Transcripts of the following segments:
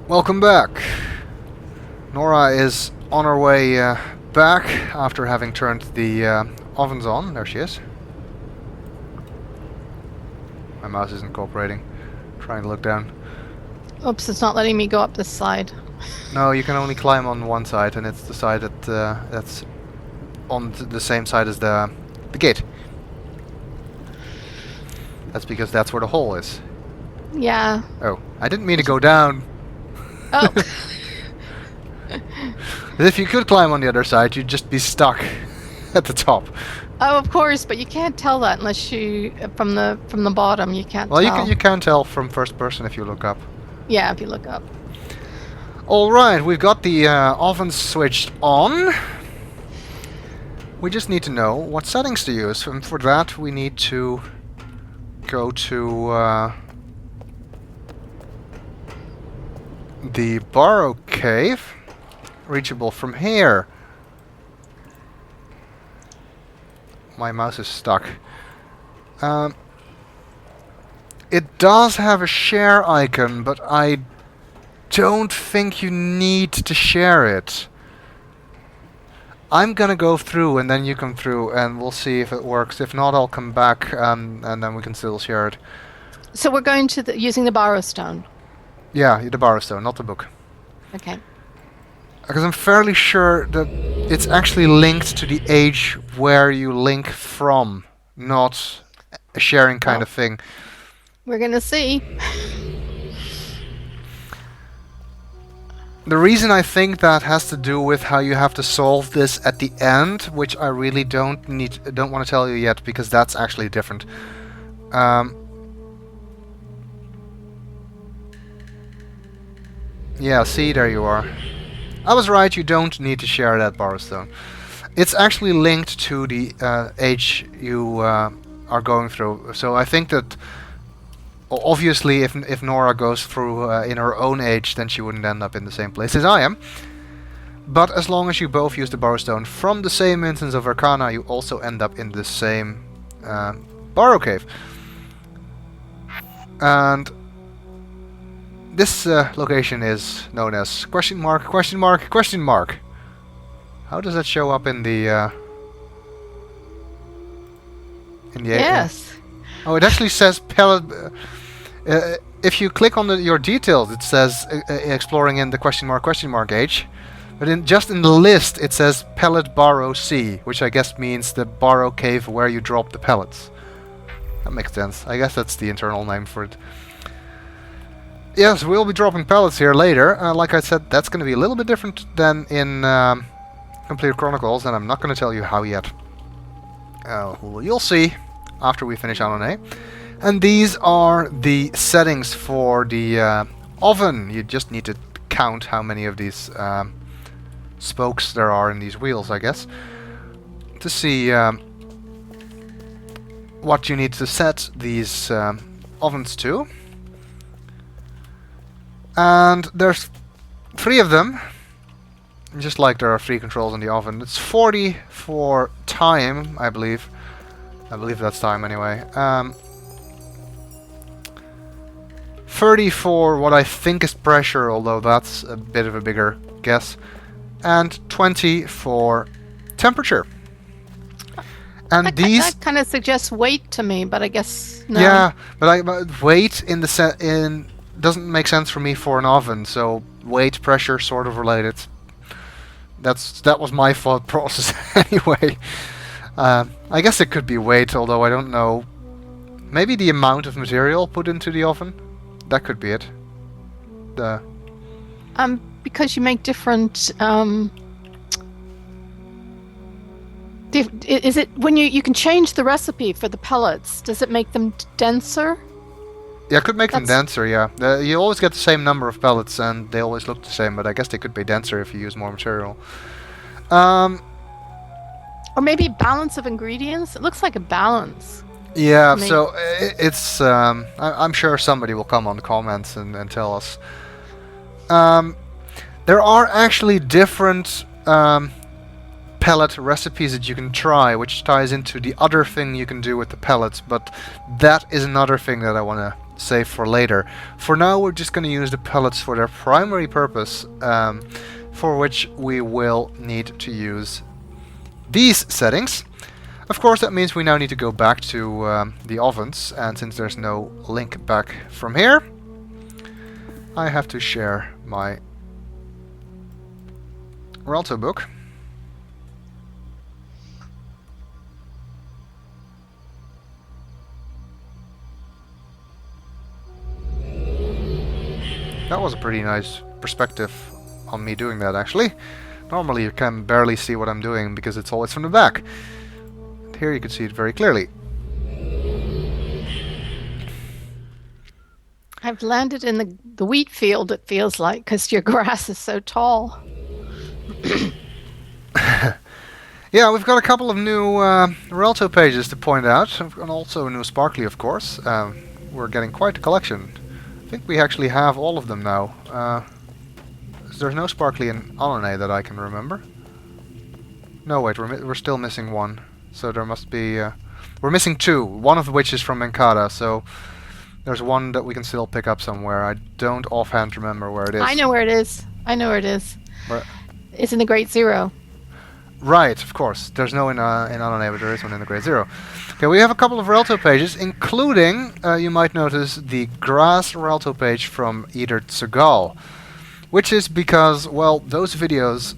Welcome back. Nora is on her way back after having turned the ovens on. There she is. My mouse isn't cooperating. Trying to look down. Oops, it's not letting me go up this side. No, you can only climb on one side, and it's the side that's on the same side as the gate. That's because that's where the hole is. Yeah. Oh, I didn't mean to go down. Oh. If you could climb on the other side, you'd just be stuck at the top. Oh, of course, but you can't tell that unless you from the bottom. You can't. Well, tell. you can tell from first person if you look up. Yeah, if you look up. All right, we've got the oven switched on. We just need to know what settings to use, and for that we need to go to the Burrow Cave, reachable from here. My mouse is stuck. It does have a share icon, but I don't think you need to share it. I'm gonna go through and then you come through and we'll see if it works. If not, I'll come back and then we can still share it. So we're going to using the Borrow Stone. Yeah, the Borrow Stone, not the book. Okay. Because I'm fairly sure that it's actually linked to the age where you link from, not a sharing kind of thing. We're gonna see. The reason I think that has to do with how you have to solve this at the end, which I really don't want to tell you yet, because that's actually different. Yeah, see, there you are. I was right, you don't need to share that Borrowstone. It's actually linked to the age you are going through. So I think that obviously if Nora goes through in her own age, then she wouldn't end up in the same place as I am. But as long as you both use the Borrowstone from the same instance of Arcana, you also end up in the same Borrow Cave. And this location is known as question mark, question mark, question mark. How does that show up in the Yes. Oh, it actually says pellet. If you click on your details, it says exploring in the question mark age. But just in the list, it says pellet Borrow C, which I guess means the Borrow Cave where you drop the pellets. That makes sense. I guess that's the internal name for it. Yes, we'll be dropping pellets here later. Like I said, that's going to be a little bit different than in Complete Chronicles, and I'm not going to tell you how yet. You'll see after we finish LNA. And these are the settings for the oven. You just need to count how many of these spokes there are in these wheels, I guess, to see what you need to set these ovens to. And there's 3 of them, just like there are 3 controls in the oven. It's 40 for time, I believe. I believe that's time anyway. 30 for what I think is pressure, although that's a bit of a bigger guess. And 20 for temperature. And that kind of suggests weight to me, but I guess no. Yeah, but weight in the doesn't make sense for me for an oven, so weight, pressure, sort of related. That was my thought process anyway. I guess it could be weight, although I don't know. Maybe the amount of material put into the oven? That could be it. Because you make different is it when you can change the recipe for the pellets, does it make them denser? Yeah, it could make them denser, yeah. You always get the same number of pellets and they always look the same, but I guess they could be denser if you use more material. Or maybe balance of ingredients? It looks like a balance. Yeah, so it's... I'm sure somebody will come on the comments and tell us. There are actually different pellet recipes that you can try, which ties into the other thing you can do with the pellets, but that is another thing that I want to save for later. For now, we're just going to use the pellets for their primary purpose, for which we will need to use these settings. Of course, that means we now need to go back to the ovens, and since there's no link back from here, I have to share my Rialto book. That was a pretty nice perspective on me doing that, actually. Normally you can barely see what I'm doing because it's always from the back. And here you can see it very clearly. I've landed in the wheat field, it feels like, because your grass is so tall. Yeah, we've got a couple of new Rialto pages to point out, and also a new Sparkly, of course. We're getting quite a collection. I think we actually have all of them now. There's no Sparkly in Alane that I can remember. No, wait, we're still missing one. So there must be... we're missing two, one of which is from Menkada, so there's one that we can still pick up somewhere. I don't offhand remember where it is. I know where it is. I know where it is. Where? It's in the Great Zero. Right, of course. There's no in Alane, but there is one in the Great Zero. Okay, we have a couple of Rialto pages, including, you might notice, the grass Rialto page from Eder Tsugal. Which is because, well, those videos,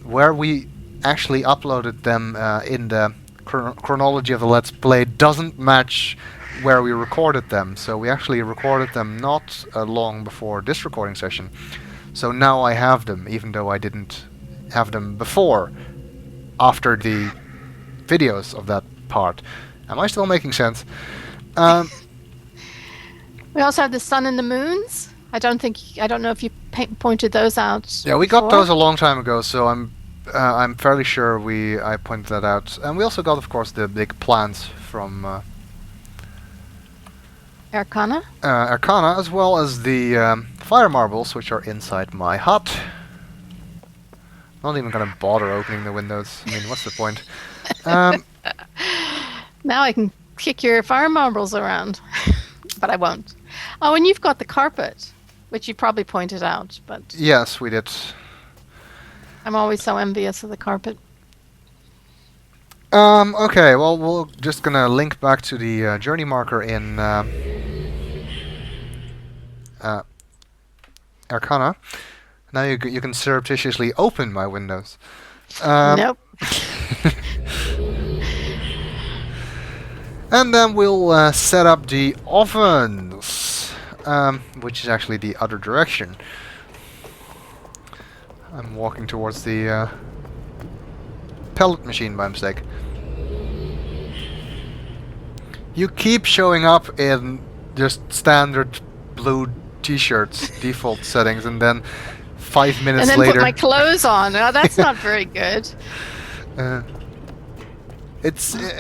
where we actually uploaded them in the chronology of the Let's Play, doesn't match where we recorded them. So we actually recorded them not long before this recording session. So now I have them, even though I didn't have them before, after the videos of that part. Am I still making sense? We also have the sun and the moons. I don't know if you pointed those out. Yeah, we got those a long time ago, so I'm fairly sure I pointed that out. And we also got, of course, the big plants from Arcana? Arcana, as well as the fire marbles, which are inside my hut. Not even gonna bother opening the windows. I mean, what's the point? Now I can kick your fire marbles around, but I won't. Oh, and you've got the carpet, which you probably pointed out, but... Yes, we did. I'm always so envious of the carpet. Okay, well, we're just gonna link back to the journey marker in Arcana. Now you can surreptitiously open my windows. Nope. And then we'll set up the ovens, which is actually the other direction. I'm walking towards the pellet machine by mistake. You keep showing up in just standard blue t-shirts default settings, and then 5 minutes and then later... put my clothes on. Oh, that's not very good. I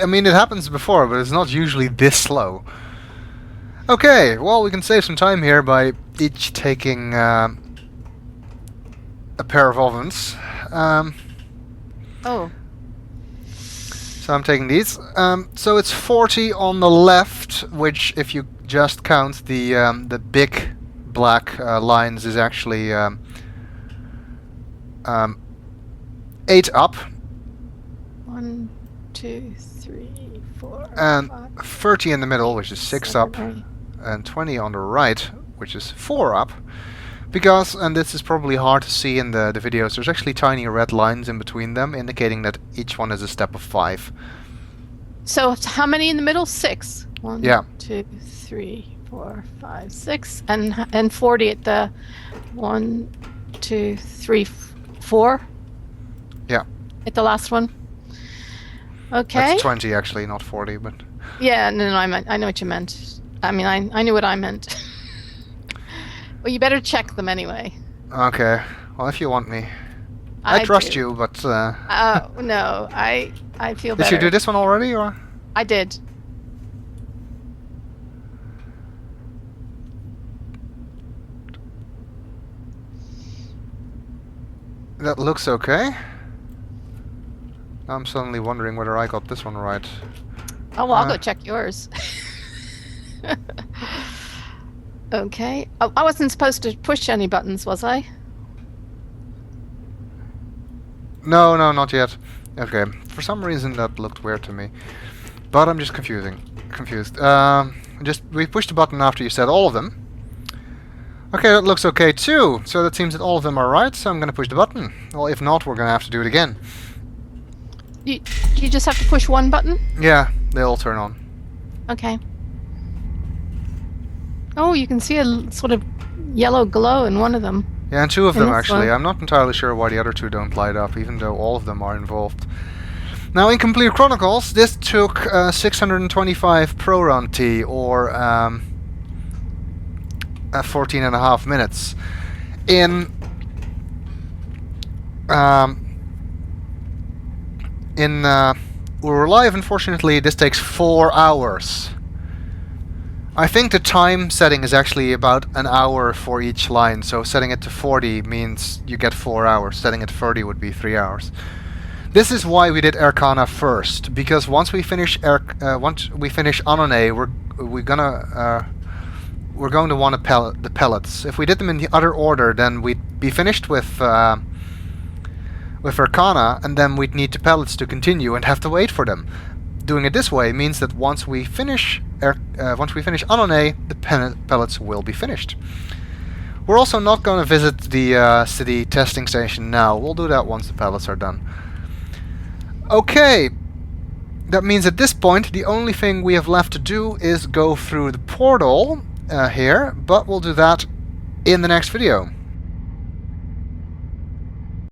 mean, it happens before, but it's not usually this slow. Okay, well, we can save some time here by each taking a pair of ovens. Oh. So I'm taking these. So it's 40 on the left, which, if you just count the big black lines, is actually 8 up. 1, 2, 3, 4, and 5, 30 in the middle, which is 6 up, 8. And 20 on the right, which is 4 up. Because, and this is probably hard to see in the videos, there's actually tiny red lines in between them, indicating that each one is a step of 5. So how many in the middle? 6. 1, yeah. 2, 3, 4, 5, 6, and 40 at the 1, 2, 3, 4. Yeah. At the last one. Okay. That's 20 actually, not 40, but. Yeah, no, I know what you meant. I mean, I knew what I meant. Well, you better check them anyway. Okay. Well, if you want me. I trust you, but... no, I feel better. Did you do this one already, or...? I did. That looks okay. Now I'm suddenly wondering whether I got this one right. Oh, well, I'll go check yours. Okay. Oh, I wasn't supposed to push any buttons, was I? No, no, not yet. Okay, for some reason that looked weird to me. But I'm just confused. We pushed the button after you said all of them. Okay, that looks okay too. So that seems that all of them are right, so I'm gonna push the button. Well, if not, we're gonna have to do it again. You just have to push one button? Yeah, they all turn on. Okay. Oh, you can see a sort of yellow glow in one of them. Yeah, and two of In them this actually. one. I'm not entirely sure why the other two don't light up, even though all of them are involved. Now, in Complete Chronicles, this took 625 Pro Run T, or 14 and a half minutes. In We're Live, unfortunately, this takes 4 hours. I think the time setting is actually about an hour for each line, so setting it to 40 means you get 4 hours. Setting it to 30 would be 3 hours. This is why we did Arcana first, because once we finish Anone, we're going to want the pellets. If we did them in the other order, then we'd be finished with Arcana, and then we'd need the pellets to continue and have to wait for them. Doing it this way means that once we finish Anone, the pellets will be finished. We're also not going to visit the city testing station now. We'll do that once the pellets are done. Okay, that means at this point the only thing we have left to do is go through the portal here, but we'll do that in the next video.